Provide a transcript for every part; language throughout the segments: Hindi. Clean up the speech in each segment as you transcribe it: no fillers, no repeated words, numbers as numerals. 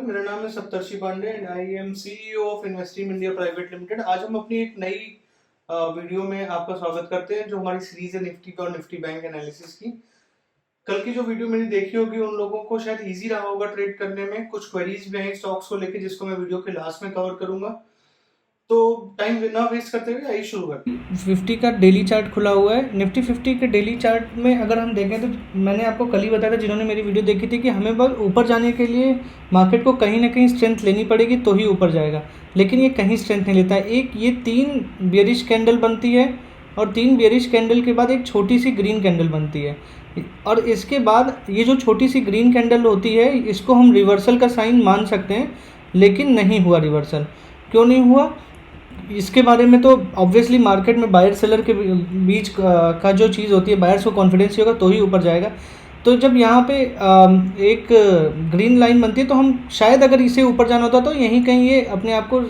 मेरा नाम है Saptarshi Pandey and I am CEO of Investeem India private limited. आज हम अपनी एक नई वीडियो में आपका स्वागत करते हैं जो हमारी सीरीज है निफ्टी और निफ्टी बैंक एनालिसिस की। कल की जो वीडियो मैंने देखी होगी उन लोगों को शायद इजी रहा होगा ट्रेड करने में। कुछ क्वेरीज भी हैं स्टॉक्स को लेकर जिसको मैं वीडियो के लास्ट में कवर करूंगा, तो टाइम ना वेस्ट करते हुए आइए शुरू करते हैं। 50 का डेली चार्ट खुला हुआ है। निफ्टी 50 के डेली चार्ट में अगर हम देखें तो मैंने आपको कल ही बताया था, जिन्होंने मेरी वीडियो देखी थी, कि हमें बस ऊपर जाने के लिए मार्केट को कहीं ना कहीं स्ट्रेंथ लेनी पड़ेगी तो ही ऊपर जाएगा, लेकिन ये कहीं स्ट्रेंथ नहीं लेता है। एक ये 3 बेयरिश कैंडल बनती है और 3 बेयरिश कैंडल के बाद एक छोटी सी ग्रीन कैंडल बनती है, और इसके बाद ये जो छोटी सी ग्रीन कैंडल होती है इसको हम रिवर्सल का साइन मान सकते हैं, लेकिन नहीं हुआ रिवर्सल। क्यों नहीं हुआ इसके बारे में तो ऑब्वियसली मार्केट में बायर सेलर के बीच का जो चीज़ होती है, बायर्स को कॉन्फिडेंस होगा तो ही ऊपर जाएगा। तो जब यहाँ पे एक ग्रीन लाइन बनती है तो हम शायद अगर इसे ऊपर जाना होता तो यहीं कहीं ये अपने आप को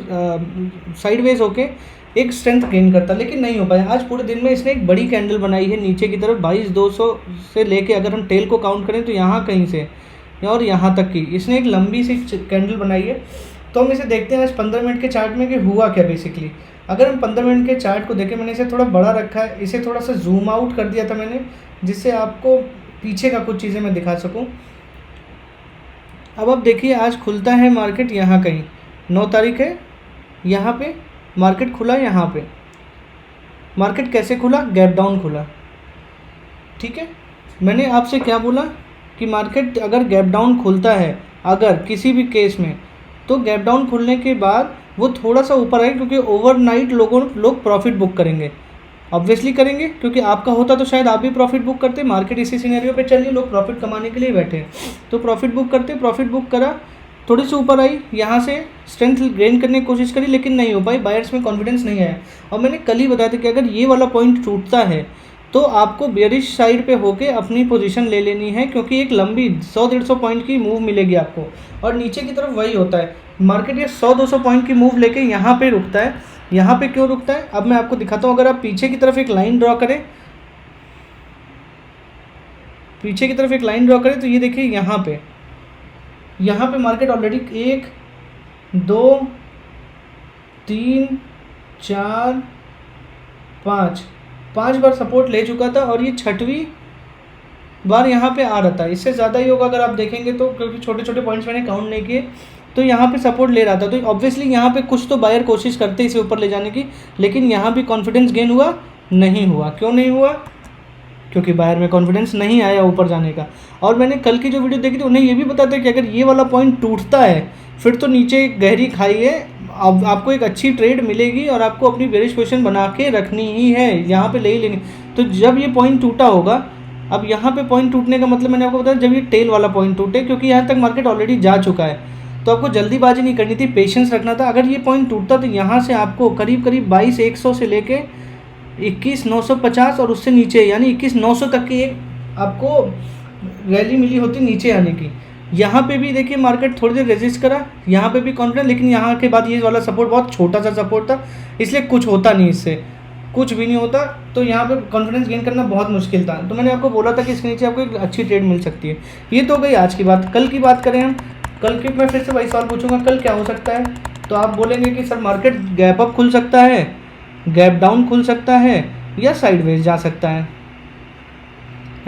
साइडवेज होके एक स्ट्रेंथ गेन करता, लेकिन नहीं हो पाया। आज पूरे दिन में इसने एक बड़ी कैंडल बनाई है नीचे की तरफ 22,200 से लेके, अगर हम टेल को काउंट करें तो यहाँ कहीं से और यहाँ तक की इसने एक लंबी सी कैंडल बनाई है। तो हम इसे देखते हैं आज 15 मिनट के चार्ट में कि हुआ क्या बेसिकली। अगर हम 15 मिनट के चार्ट को देखें, मैंने इसे थोड़ा बड़ा रखा है, इसे थोड़ा सा जूम आउट कर दिया था मैंने, जिससे आपको पीछे का कुछ चीज़ें मैं दिखा सकूं। अब आप देखिए आज खुलता है मार्केट यहाँ कहीं, 9 तारीख है, यहाँ पे मार्केट खुला, यहाँ पे मार्केट कैसे खुला, गैप डाउन खुला। ठीक है, मैंने आपसे क्या बोला कि मार्केट अगर गैप डाउन खुलता है, अगर किसी भी केस में, तो गैप डाउन खुलने के बाद वो थोड़ा सा ऊपर आए, क्योंकि ओवरनाइट लोग प्रॉफिट बुक करेंगे, ऑब्वियसली करेंगे, क्योंकि आपका होता तो शायद आप भी प्रॉफिट बुक करते। मार्केट इसी सिनेरियो पे चल रही है, लोग प्रॉफिट कमाने के लिए बैठे हैं तो प्रॉफिट बुक करते। प्रॉफिट बुक करा, थोड़ी सी ऊपर आई, यहाँ से स्ट्रेंथ गेन करने की कोशिश करी, लेकिन नहीं हो पाई, बायर्स में कॉन्फिडेंस नहीं आया। और मैंने कल ही बताया था कि अगर ये वाला पॉइंट टूटता है तो आपको बेयरिश साइड पे होके अपनी पोजीशन ले लेनी है, क्योंकि एक लंबी 100-150 पॉइंट की मूव मिलेगी आपको। और नीचे की तरफ वही होता है, मार्केट ये 100-200 पॉइंट की मूव लेके यहाँ पे रुकता है। यहाँ पे क्यों रुकता है अब मैं आपको दिखाता हूँ। अगर आप पीछे की तरफ एक लाइन ड्रॉ करें, पीछे की तरफ एक लाइन ड्रॉ करें तो ये देखिए यहाँ पे मार्केट ऑलरेडी 1 2 3 4 5 बार सपोर्ट ले चुका था, और ये 6वीं बार यहाँ पे आ रहा था। इससे ज़्यादा ही होगा अगर आप देखेंगे तो, क्योंकि छोटे छोटे पॉइंट्स मैंने काउंट नहीं किए। तो यहाँ पे सपोर्ट ले रहा था, तो ऑब्वियसली यहाँ पे कुछ तो बायर कोशिश करते इसे ऊपर ले जाने की, लेकिन यहाँ भी कॉन्फिडेंस गेन हुआ नहीं हुआ। क्यों नहीं हुआ? क्योंकि बायर में कॉन्फिडेंस नहीं आया ऊपर जाने का। और मैंने कल की जो वीडियो देखी थी उन्हें ये भी बताया था कि अगर ये वाला पॉइंट टूटता है फिर तो नीचे गहरी खाई है, अब आपको एक अच्छी ट्रेड मिलेगी और आपको अपनी बेरिश पोजीशन बना के रखनी ही है, यहाँ पे ले ही लेनी। तो जब ये पॉइंट टूटा होगा, अब यहाँ पे पॉइंट टूटने का मतलब मैंने आपको बताया जब ये टेल वाला पॉइंट टूटे, क्योंकि यहाँ तक मार्केट ऑलरेडी जा चुका है, तो आपको जल्दीबाजी नहीं करनी थी, पेशेंस रखना था। अगर ये पॉइंट टूटता तो यहाँ से आपको करीब 22,100 से लेके 21,950 और उससे नीचे यानी 21,900 तक की एक आपको रैली मिली होती नीचे आने की। यहाँ पे भी देखिए मार्केट थोड़ी देर रेजिस्ट करा, यहाँ पे भी कॉन्फिडेंस, लेकिन यहाँ के बाद ये वाला सपोर्ट बहुत छोटा सा सपोर्ट था, इसलिए कुछ होता नहीं, इससे कुछ भी नहीं होता। तो यहाँ पे कॉन्फिडेंस गेन करना बहुत मुश्किल था। तो मैंने आपको बोला था कि इसके नीचे आपको एक अच्छी ट्रेड मिल सकती है। ये तो गई आज की बात। कल की बात करें हम, कल की मैं फिर से वही सवाल पूछूंगा, कल क्या हो सकता है? तो आप बोलेंगे कि सर मार्केट गैप अप खुल सकता है, गैप डाउन खुल सकता है, या साइडवेज जा सकता है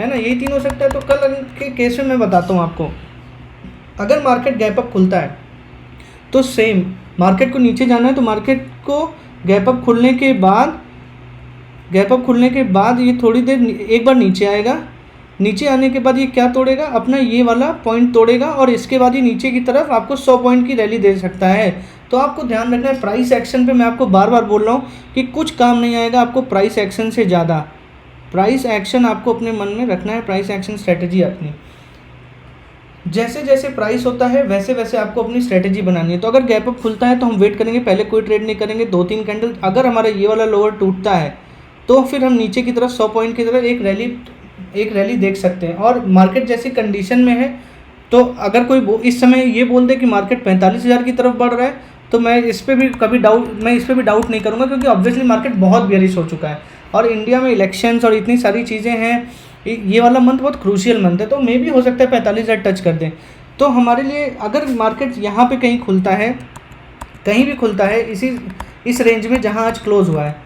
ना, यही 3 हो सकता है। तो कल के केस में मैं बताता हूँ आपको, अगर मार्केट गैप अप खुलता है तो सेम मार्केट को नीचे जाना है, तो मार्केट को गैप अप खुलने के बाद ये थोड़ी देर एक बार नीचे आएगा, नीचे आने के बाद ये क्या तोड़ेगा, अपना ये वाला पॉइंट तोड़ेगा, और इसके बाद ये नीचे की तरफ आपको 100 पॉइंट की रैली दे सकता है। तो आपको ध्यान रखना है प्राइस एक्शन पे। मैं आपको बार बार बोल रहा हूँ कि कुछ काम नहीं आएगा आपको प्राइस एक्शन से ज़्यादा। प्राइस एक्शन आपको अपने मन में रखना है, प्राइस एक्शन स्ट्रेटजी अपनी। जैसे जैसे प्राइस होता है वैसे वैसे आपको अपनी स्ट्रेटजी बनानी है। तो अगर गैप अप खुलता है तो हम वेट करेंगे, पहले कोई ट्रेड नहीं करेंगे, 2-3 कैंडल। अगर हमारा ये वाला लोअर टूटता है तो फिर हम नीचे की तरफ 100 पॉइंट की तरफ एक रैली देख सकते हैं। और मार्केट जैसी कंडीशन में है, तो अगर कोई इस समय ये बोल दे कि मार्केट 45,000 की तरफ बढ़ रहा है, तो मैं इस पर भी डाउट नहीं करूँगा, क्योंकि ऑब्वियसली मार्केट बहुत बेयरिश हो चुका है और इंडिया में इलेक्शंस और इतनी सारी चीज़ें हैं। ये वाला मंथ बहुत क्रूशियल मंथ है, तो मे भी हो सकता है 45,000 टच कर दें। तो हमारे लिए अगर मार्केट यहाँ पे कहीं खुलता है, कहीं भी खुलता है इस रेंज में जहाँ आज क्लोज़ हुआ है,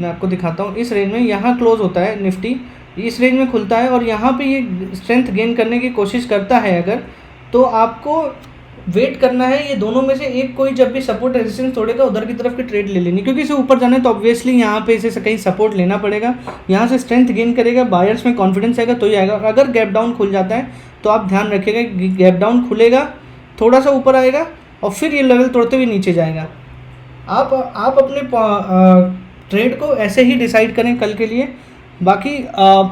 मैं आपको दिखाता हूँ, इस रेंज में यहाँ क्लोज़ होता है निफ्टी, इस रेंज में खुलता है और यहाँ पे ये स्ट्रेंथ गेन करने की कोशिश करता है अगर, तो आपको वेट करना है। ये दोनों में से एक कोई जब भी सपोर्ट रेजिस्टेंस तोड़ेगा उधर की तरफ की ट्रेड ले लेनी, क्योंकि इसे ऊपर जाना है तो ऑब्वियसली यहाँ पे इसे कहीं सपोर्ट लेना पड़ेगा, यहाँ से स्ट्रेंथ गेन करेगा, बायर्स में कॉन्फिडेंस आएगा तो ही आएगा। अगर गैप डाउन खुल जाता है तो आप ध्यान रखिएगा, गैप डाउन खुलेगा, थोड़ा सा ऊपर आएगा और फिर ये लेवल तोड़ते हुए नीचे जाएगा। आप अपने ट्रेड को ऐसे ही डिसाइड करें कल के लिए। बाकी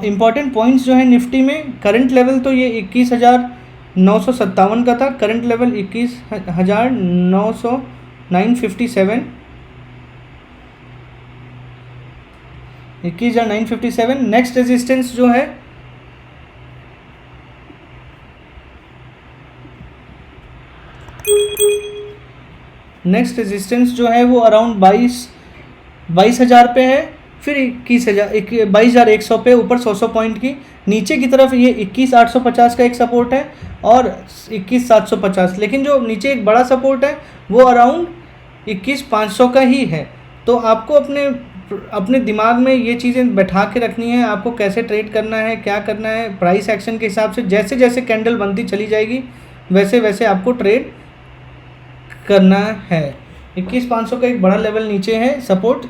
इम्पॉर्टेंट पॉइंट्स जो है निफ्टी में, करंट लेवल तो ये 21,957 का था, करंट लेवल 21,957। नेक्स्ट रेजिस्टेंस जो है वो अराउंड 22,000 पे है, फिर 22,100 पे ऊपर 100 पॉइंट की, नीचे की तरफ ये 21,850 का एक सपोर्ट है और 21,750, लेकिन जो नीचे एक बड़ा सपोर्ट है वो अराउंड 21,500 का ही है। तो आपको अपने दिमाग में ये चीज़ें बैठा के रखनी है, आपको कैसे ट्रेड करना है, क्या करना है, प्राइस एक्शन के हिसाब से जैसे जैसे कैंडल बनती चली जाएगी वैसे वैसे आपको ट्रेड करना है। 21,500 का एक बड़ा लेवल नीचे है सपोर्ट,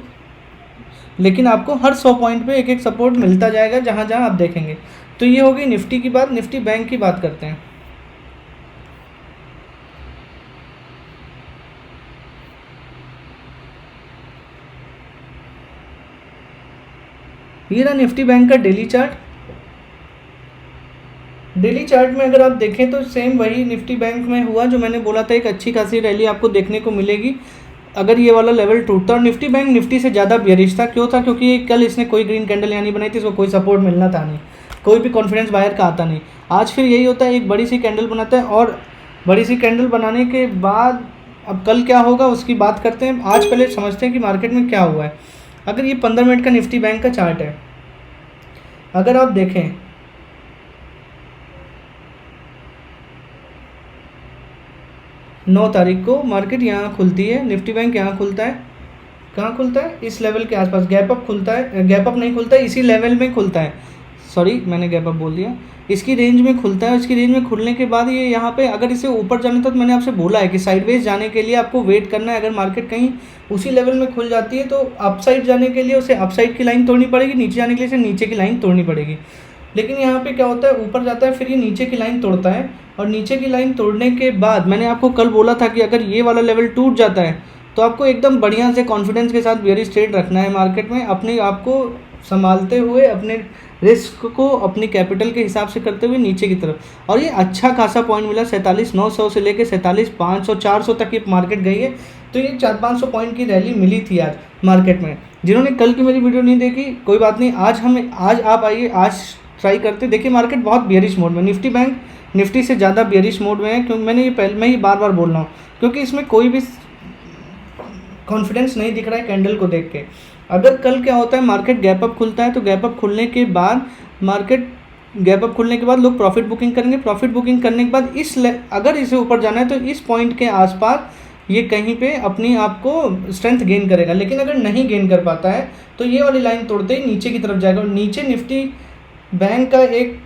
लेकिन आपको हर 100 पॉइंट पे एक एक सपोर्ट मिलता जाएगा जहाँ जहाँ आप देखेंगे। तो ये होगी निफ्टी की बात। निफ्टी बैंक की बात करते हैं। ये रहा निफ्टी बैंक का डेली चार्ट। डेली चार्ट में अगर आप देखें तो सेम वही निफ्टी बैंक में हुआ जो मैंने बोला था, एक अच्छी खासी रैली आपको देखने को मिलेगी अगर ये वाला लेवल टूटता। और निफ्टी बैंक निफ्टी से ज़्यादा बियरिश था। क्यों था? क्योंकि कल इसने कोई ग्रीन कैंडल यहाँ नहीं बनाई थी, इसको कोई सपोर्ट मिलना था नहीं, कोई भी कॉन्फिडेंस बायर का आता नहीं। आज फिर यही होता है, एक बड़ी सी कैंडल बनाता है और बड़ी सी कैंडल बनाने के बाद अब कल क्या होगा उसकी बात करते हैं। आज पहले समझते हैं कि मार्केट में क्या हुआ है। अगर ये 15 मिनट का निफ्टी बैंक का चार्ट है, अगर आप देखें 9 तारीख को मार्केट यहाँ खुलती है, निफ्टी बैंक यहाँ खुलता है, कहाँ खुलता है? इस लेवल के आसपास। गैप अप खुलता है, गैप अप नहीं खुलता है, इसी लेवल में खुलता है, सॉरी मैंने गैप अप बोल दिया, इसकी रेंज में खुलता है। इसकी रेंज में खुलने के बाद ये यहाँ पे अगर इसे ऊपर जाने तक, तो मैंने आपसे बोला है कि साइडवेज जाने के लिए आपको वेट करना है। अगर मार्केट कहीं उसी लेवल में खुल जाती है तो अपसाइड जाने के लिए उसे अपसाइड की लाइन तोड़नी पड़ेगी, नीचे जाने के लिए इसे नीचे की लाइन तोड़नी पड़ेगी। लेकिन यहाँ पे क्या होता है, ऊपर जाता है फिर ये नीचे की लाइन तोड़ता है, और नीचे की लाइन तोड़ने के बाद मैंने आपको कल बोला था कि अगर ये वाला लेवल टूट जाता है तो आपको एकदम बढ़िया से कॉन्फिडेंस के साथ बेयरिश ट्रेड रखना है मार्केट में, अपने आप को संभालते हुए, अपने रिस्क को अपनी कैपिटल के हिसाब से करते हुए नीचे की तरफ। और ये अच्छा खासा पॉइंट मिला, 47,900 से लेकर 47,500 400 तक ये मार्केट गई है। तो ये 400-500 पॉइंट की रैली मिली थी आज मार्केट में। जिन्होंने कल की मेरी वीडियो नहीं देखी कोई बात नहीं, आज आप आइए, आज ट्राई करते। देखिए मार्केट बहुत बियरिश मोड में, निफ्टी बैंक निफ्टी से ज़्यादा बियरिश मोड में है। क्योंकि मैं ये बार बार बोल रहा हूँ, क्योंकि इसमें कोई भी कॉन्फिडेंस नहीं दिख रहा है कैंडल को देख के। अगर कल क्या होता है, मार्केट गैप अप खुलता है तो गैप अप खुलने के बाद लोग प्रॉफिट बुकिंग करेंगे। प्रॉफिट बुकिंग करने के बाद अगर इसे ऊपर जाना है तो इस पॉइंट के आसपास ये कहीं पे अपनी आप को स्ट्रेंथ गेन करेगा। लेकिन अगर नहीं गेन कर पाता है तो ये वाली लाइन तोड़ते ही नीचे की तरफ जाएगा। और नीचे निफ्टी बैंक का एक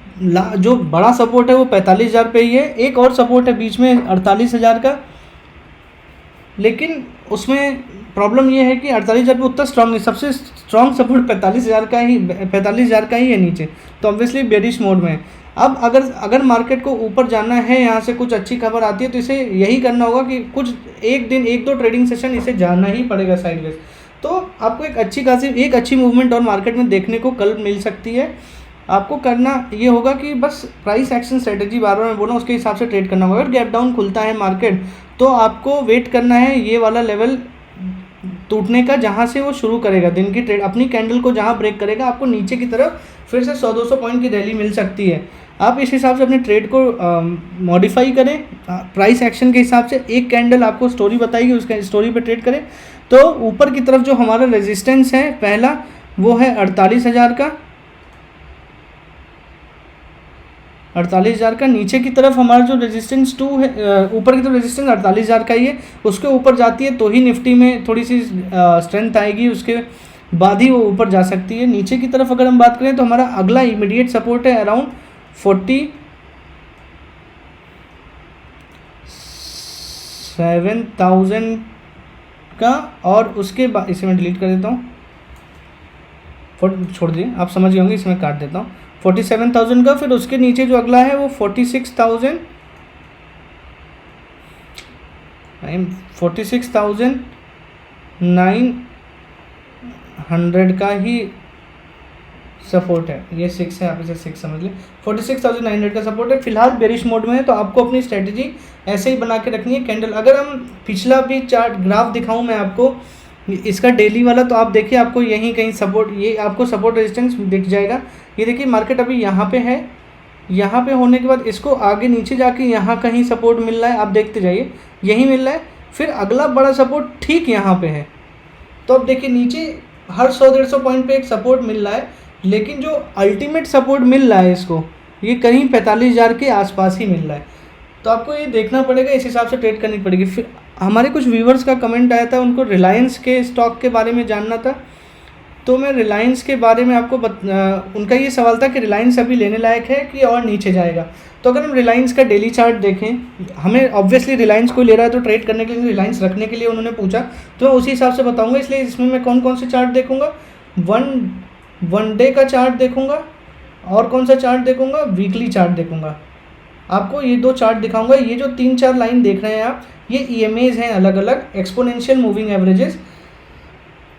जो बड़ा सपोर्ट है वो 45,000 पे ही है, एक और सपोर्ट है बीच में 48,000 का, लेकिन उसमें प्रॉब्लम ये है कि 48,000 पे उतना स्ट्रांग नहीं, सबसे स्ट्रांग सपोर्ट 45,000 का ही है नीचे, तो ऑब्वियसली बेरिश मोड में है। अब अगर मार्केट को ऊपर जाना है, यहाँ से कुछ अच्छी खबर आती है तो इसे यही करना होगा कि कुछ एक दो ट्रेडिंग सेशन इसे जाना ही पड़ेगा साइडवेज। तो आपको एक अच्छी मूवमेंट और मार्केट में देखने को कल मिल सकती है। आपको करना ये होगा कि बस प्राइस एक्शन स्ट्रेटजी, बार बार मैं बोल रहा हूँ, उसके हिसाब से ट्रेड करना होगा। अगर गैप डाउन खुलता है मार्केट तो आपको वेट करना है ये वाला लेवल टूटने का, जहाँ से वो शुरू करेगा दिन की ट्रेड, अपनी कैंडल को जहाँ ब्रेक करेगा आपको नीचे की तरफ फिर से 100-200 पॉइंट की रैली मिल सकती है। आप इस हिसाब से अपने ट्रेड को मॉडिफाई करें प्राइस एक्शन के हिसाब से। एक कैंडल आपको स्टोरी बताएगी, उसके स्टोरी पे ट्रेड करें। तो ऊपर की तरफ जो हमारा रेजिस्टेंस है पहला वो है 48,000 का, 48,000 का। नीचे की तरफ हमारा जो रेजिस्टेंस 2 है, ऊपर की तरफ रेजिस्टेंस 48,000 का ही है, उसके ऊपर जाती है तो ही निफ्टी में थोड़ी सी स्ट्रेंथ आएगी, उसके बाद ही वो ऊपर जा सकती है। नीचे की तरफ अगर हम बात करें तो हमारा अगला इमीडिएट सपोर्ट है अराउंड 47,000 का, और उसके बाद इसे मैं डिलीट कर देता हूँ, छोड़ दिए, आप समझ गए होंगे, इसमें काट देता हूँ। 47,000 का, फिर उसके नीचे जो अगला है वो 46,900 का ही सपोर्ट है। ये 6 है, आप इसे 6 समझ लें। 46,900 का सपोर्ट है। फिलहाल बेरिश मोड में है, तो आपको अपनी स्ट्रेटजी ऐसे ही बना के रखनी है। कैंडल अगर हम पिछला भी चार्ट ग्राफ दिखाऊं मैं आपको, इसका डेली वाला, तो आप देखिए आपको यहीं कहीं सपोर्ट, ये आपको सपोर्ट रेजिस्टेंस दिख जाएगा। ये देखिए मार्केट अभी यहाँ पे है, यहाँ पे होने के बाद इसको आगे नीचे जाके यहाँ कहीं सपोर्ट मिल रहा है, आप देखते जाइए, यहीं मिल रहा है। फिर अगला बड़ा सपोर्ट ठीक यहाँ पे है। तो अब देखिए नीचे हर 100-150 पॉइंट पे एक सपोर्ट मिल रहा है, लेकिन जो अल्टीमेट सपोर्ट मिल रहा है इसको, ये कहीं 45,000 के आसपास ही मिल रहा है। तो आपको ये देखना पड़ेगा, इस हिसाब से ट्रेड करनी पड़ेगी। फिर हमारे कुछ व्यूवर्स का कमेंट आया था, उनको रिलायंस के स्टॉक के बारे में जानना था, तो मैं रिलायंस के बारे में आपको उनका ये सवाल था कि रिलायंस अभी लेने लायक है कि और नीचे जाएगा। तो अगर हम रिलायंस का डेली चार्ट देखें, हमें ऑब्वियसली रिलायंस को ले रहा है तो ट्रेड करने के लिए, रिलायंस रखने के लिए उन्होंने पूछा, तो मैं उसी हिसाब से बताऊंगा। इसलिए इसमें मैं कौन कौन से चार्ट देखूंगा, वन डे का चार्ट देखूंगा, और कौन सा चार्ट देखूंगा, वीकली चार्ट देखूंगा। आपको ये 2 चार्ट दिखाऊंगा। ये जो 3-4 लाइन देख रहे हैं आप, ये EMAs हैं अलग अलग, exponential moving averages.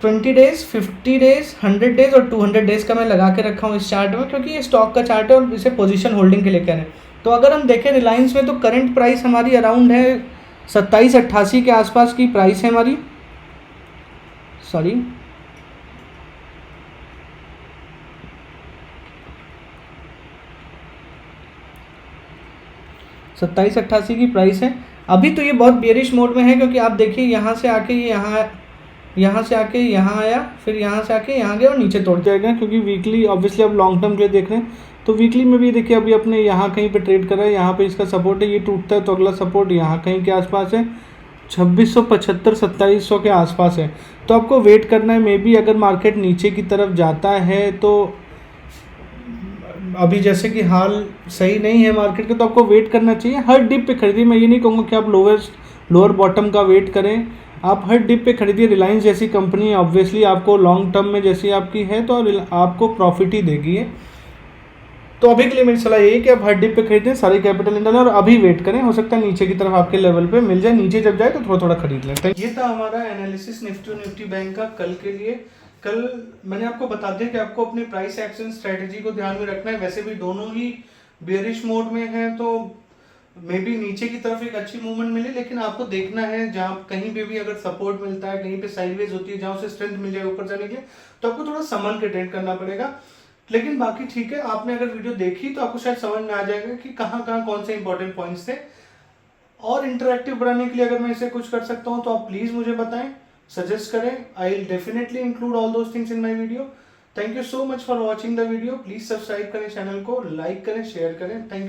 20 days, 50 days, 100 days और 200 डेज का मैं लगा के रखा हूँ इस चार्ट में, क्योंकि ये स्टॉक का चार्ट है और इसे पोजीशन होल्डिंग के लिए कह रहे हैं। तो अगर हम देखें रिलायंस में, तो करंट प्राइस हमारी अराउंड है 27-88 के आसपास की प्राइस है हमारी, सॉरी 27-88 की प्राइस है। अभी तो ये बहुत बेरिश मोड में है, क्योंकि आप देखिए यहाँ से आके ये यहाँ से आके यहाँ आया, फिर यहाँ से आके यहाँ गया और नीचे तोड़ जाएगा, क्योंकि वीकली ऑब्वियसली आप लॉन्ग टर्म के लिए देख रहे हैं। तो वीकली में भी देखिए अभी अपने यहाँ कहीं पे ट्रेड कर रहा है, यहाँ पे इसका सपोर्ट है, ये टूटता है तो अगला सपोर्ट यहाँ कहीं के आसपास है, 2675-2700 के आसपास है। तो आपको वेट करना है। मे बी अगर मार्केट नीचे की तरफ जाता है, तो अभी जैसे कि हाल सही नहीं है मार्केट के, तो आपको वेट करना चाहिए। हर डिप पे खरीदिए, मैं ये नहीं कहूँगा कि आप लोअर बॉटम का वेट करें, आप हर डिप पे खरीदिए। रिलायंस जैसी कंपनी ऑब्वियसली आपको लॉन्ग टर्म में जैसी आपकी है तो आपको प्रॉफिट ही देगी है। तो अभी के लिए मेरी सलाह यही है कि आप हर डिप पे खरीदें, सारी कैपिटल इन डालें और अभी वेट करें। हो सकता है नीचे की तरफ आपके लेवल पे मिल जाए, नीचे जब जाए तो थोड़ा थोड़ा खरीद लें। ये था हमारा एनालिसिस निफ्टी और निफ्टी बैंक का कल के लिए। कल मैंने आपको बता दिया कि आपको अपनी प्राइस एक्शन स्ट्रेटेजी को ध्यान में रखना है। वैसे भी दोनों ही बेरिश मोड में है, तो मे बी नीचे की तरफ एक अच्छी मूवमेंट मिले, लेकिन आपको देखना है जहाँ कहीं पे भी अगर सपोर्ट मिलता है, कहीं पे साइडवेज होती है जहाँ उसे स्ट्रेंथ मिल जाए ऊपर जाने के लिए, तो आपको थोड़ा संभल के ट्रेड करना पड़ेगा। लेकिन बाकी ठीक है, आपने अगर वीडियो देखी तो आपको शायद समझ में आ जाएगा कि कहाँ कहाँ कौन से इंपॉर्टेंट पॉइंट्स थे। और इंटरेक्टिव बनाने के लिए अगर मैं इसे कुछ कर सकता हूँ तो आप प्लीज मुझे बताएं, सजेस्ट करें। I will definitely include all those things in my video. Thank you so much for watching the video. Please subscribe करें चैनल को, लाइक करें, शेयर करें। Thank you.